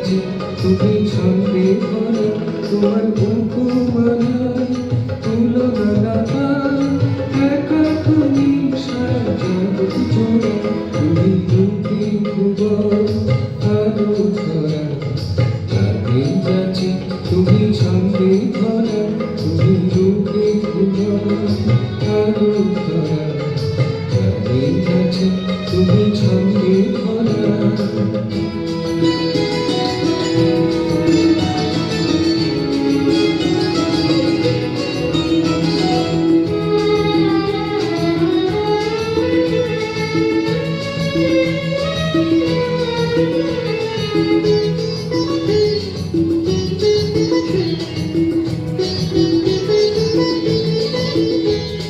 আছে তুমি ছন্দে ভরা তোমার উপমানায় তুলনা না পায় একা তুমি সারা জগৎ জোড়া তুমি দুটি ভুবন আলো ভরা তাদের আছে তুমি ছন্দে ভরা তুমি দুটি ভুবন আলো ভরা তাদের আছে তুমি ছন্দে ভরা।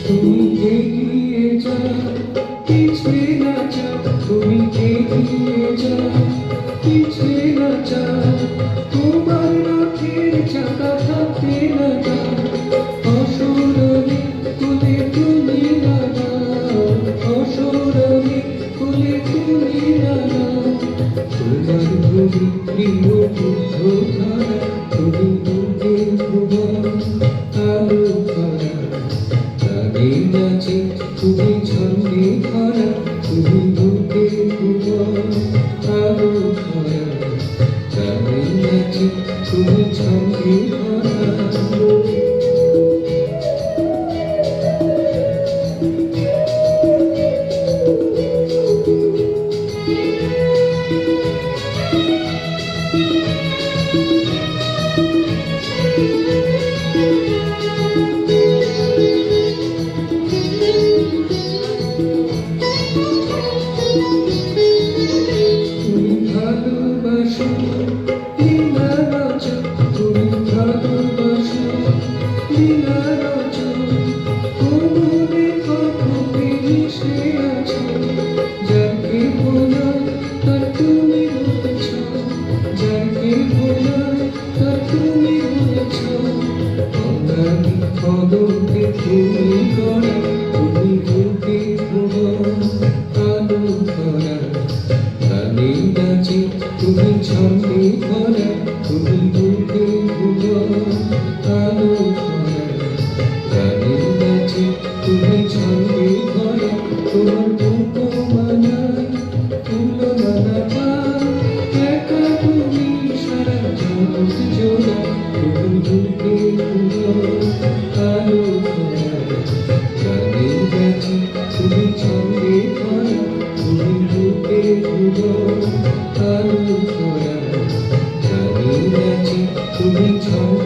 তুমি এগিয়ে যাও পিছলে না যাও তুমি এগিয়ে যাও পিছলে না যাও তোমার রথের চাকা থাকতে না যাও অসরণে কুলে তুমি না যাও অসরণে কুলে তুমি না যাও তোমার ভূমি প্রিয় বুদ্ধ ধারা তুমি বুকের ভুবন আলো ভরা তাদের আছে তুমি ছন্দে ভরা তুমি বুকের ভুবন আলো ভরা তাদের আছে তুমি ছন্দে ভরা। ভালোবাসো লীলা রচন তুমি ভালোবাসো লীলা রচন কোমরে কখনো মিশে আছো যাকে বলা তার তুমি রয়েছ যাকে বলা তার তুমি রয়েছ অনাদি পদকে তুমি গড়া তুমি বুকে ভুবন আলো ভরা তাদের আছে তুমি ছন্দে ভরা তুমি বুকে ভুবন আলো ভরা তাদের আছে তুমি ছন্দে ভরা তোমার উপমানায় তুলনা না পায় একা তুমি সারা জগৎ জোড়া তুমি বুকে ভুবন আলো ভরা তাদের আছে তুমি ছন্দে ভরা তুমি বুকে ভুবন আলো ভরা তাদের আছে তুমি ছন্দে